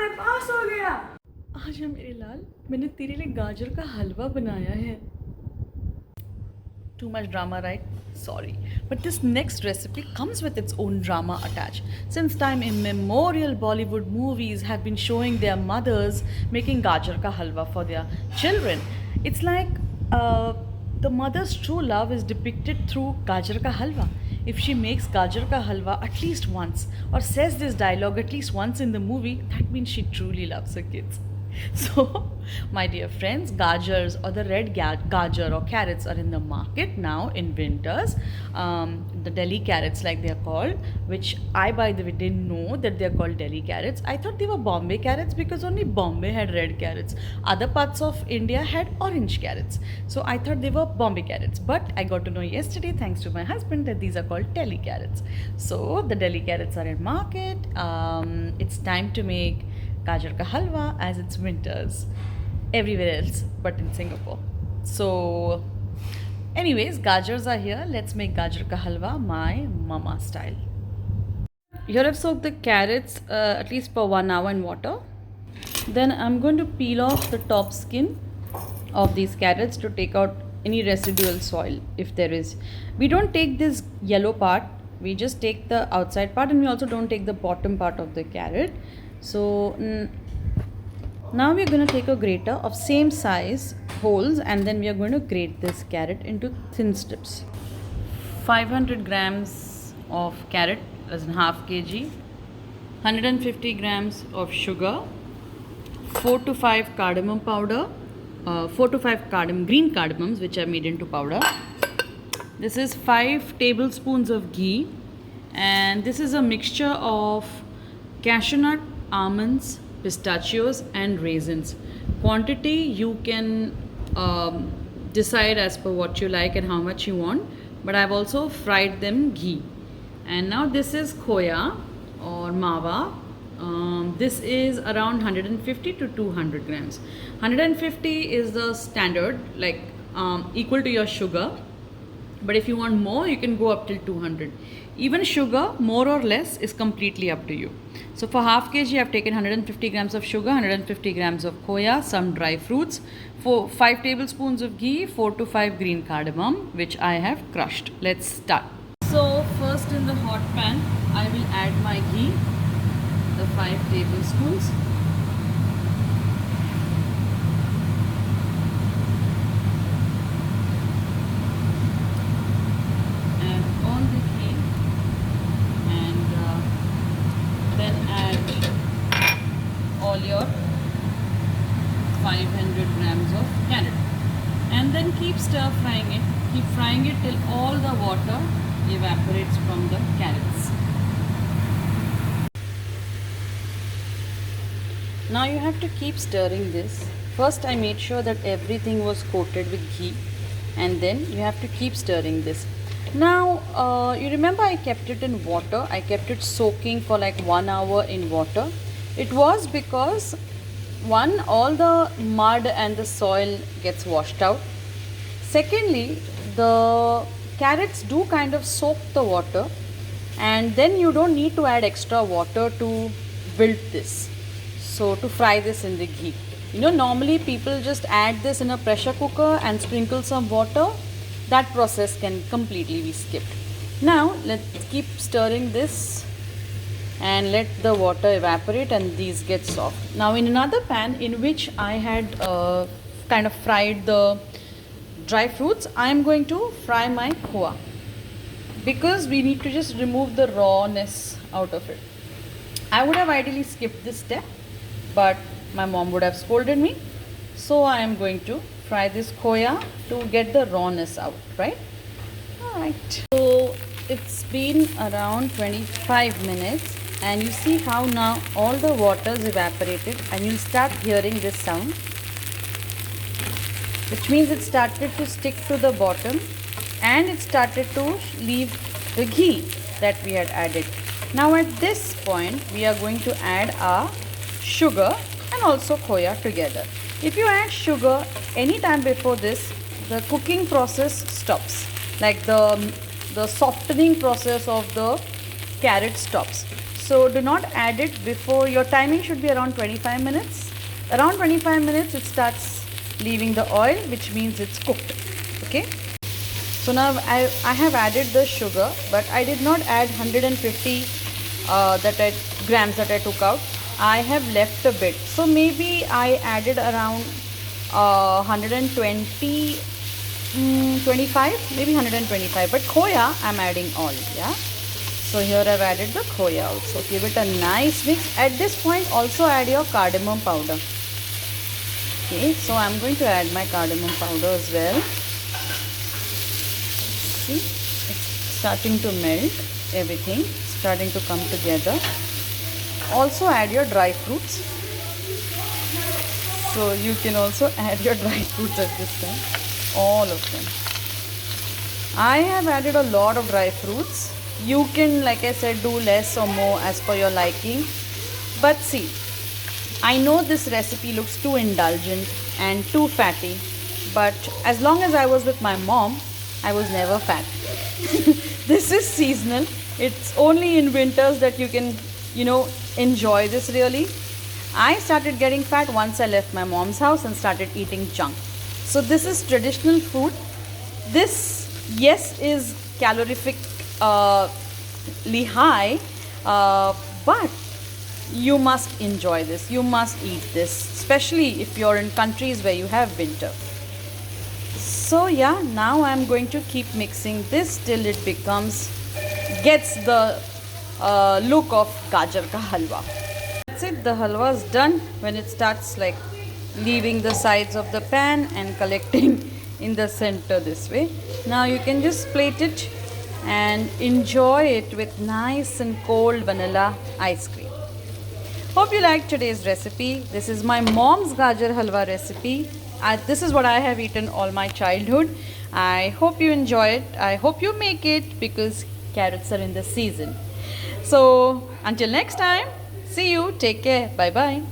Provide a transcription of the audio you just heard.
हमारे पास हो गया। आजा मेरे लाल, मैंने तेरे लिए गाजर का हलवा बनाया है. Too much drama, right? Sorry. But this next recipe comes with its own drama attached. Since time immemorial, Bollywood movies have been showing their mothers making gajar ka halwa for their children. It's like the mother's true love is depicted through gajar ka halwa. If she makes gajar ka halwa at least once or says this dialogue at least once in the movie, that means she truly loves her kids. So, my dear friends, gajars or the red gajar or carrots are in the market now in winters. The Delhi carrots, like they are called, which I, by the way, didn't know that they are called Delhi carrots. I thought they were Bombay carrots because only Bombay had red carrots. Other parts of India had orange carrots. So I thought they were Bombay carrots. But I got to know yesterday, thanks to my husband, that these are called Delhi carrots. So the Delhi carrots are in market. It's time to make gajar ka halwa as it's winters everywhere else but in Singapore. So anyways, gajars are here. Let's make gajar ka halwa my mama style. Here I've soaked the carrots at least for 1 hour in water. Then I'm going to peel off the top skin of these carrots to take out any residual soil if there is. We don't take this yellow part, we just take the outside part, and we also don't take the bottom part of the carrot. So now we are going to take a grater of same size holes, and then we are going to grate this carrot into thin strips. 500 grams of carrot as in half kg, 150 grams of sugar, 4 to 5 cardamom powder, 4 to 5 green cardamoms which are made into powder. This is 5 tablespoons of ghee, and this is a mixture of cashew nut, almonds, pistachios and raisins. Quantity you can decide as per what you like and how much you want, but I've also fried them ghee. And now this is khoya or mawa. This is around 150 to 200 grams. 150 is the standard, like equal to your sugar, but if you want more you can go up till 200. Even sugar, more or less, is completely up to you. So for half kg I've taken 150 grams of sugar, 150 grams of khoya, some dry fruits, 5 tablespoons of ghee, 4 to 5 green cardamom which I have crushed. Let's start. So first in the hot pan I will add my ghee, the 5 tablespoons. Your 500 grams of carrot, and then keep stir frying it. Keep frying it till all the water evaporates from the carrots. Now you have to keep stirring this. First I made sure that everything was coated with ghee, and then you have to keep stirring this. Now you remember I kept it in water. I kept it soaking for like 1 hour in water. It was because one, all the mud and the soil gets washed out. Secondly, the carrots do kind of soak the water, and then you don't need to add extra water to wilt this. So to fry this in the ghee. You know, normally people just add this in a pressure cooker and sprinkle some water. That process can completely be skipped. Now let's keep stirring this and let the water evaporate and these get soft. Now in another pan in which I had kind of fried the dry fruits, I am going to fry my khoa, because we need to just remove the rawness out of it. I would have ideally skipped this step, but my mom would have scolded me. So I am going to fry this khoya to get the rawness out, right? Alright. So it's been around 25 minutes, and you see how now all the water is evaporated, and you'll start hearing this sound, which means it started to stick to the bottom and it started to leave the ghee that we had added. Now at this point we are going to add our sugar and also khoya together. If you add sugar any time before this, the cooking process stops, like the softening process of the carrot stops. So do not add it before, your timing should be around 25 minutes. Around 25 minutes it starts leaving the oil, which means it's cooked. Okay. So now I have added the sugar, but I did not add 150 grams that I took out. I have left a bit. So maybe I added around 120, 25, maybe 125. But khoya I'm adding all. Yeah. So here I've added the khoya also. Give it a nice mix. At this point also add your cardamom powder. Okay. So I'm going to add my cardamom powder as well. See, it's starting to melt, everything starting to come together. Also add your dry fruits. So you can also add your dry fruits at this time, all of them. I have added a lot of dry fruits. You can, like I said, do less or more as per your liking. But see, I know this recipe looks too indulgent and too fatty, but as long as I was with my mom, I was never fat. This is seasonal. It's only in winters that you can, enjoy this really. I started getting fat once I left my mom's house and started eating junk. So this is traditional food. This, yes, is calorifically high, but you must enjoy this. You must eat this, especially if you're in countries where you have winter. So yeah, now I'm going to keep mixing this till it gets the look of gajar ka halwa. That's it, the halwa is done. When it starts like leaving the sides of the pan and collecting in the center this way. Now you can just plate it and enjoy it with nice and cold vanilla ice cream. Hope you liked today's recipe. This is my mom's gajar halwa recipe. This is what I have eaten all my childhood. I hope you enjoy it. I hope you make it because carrots are in the season. So until next time, see you. Take care. Bye bye.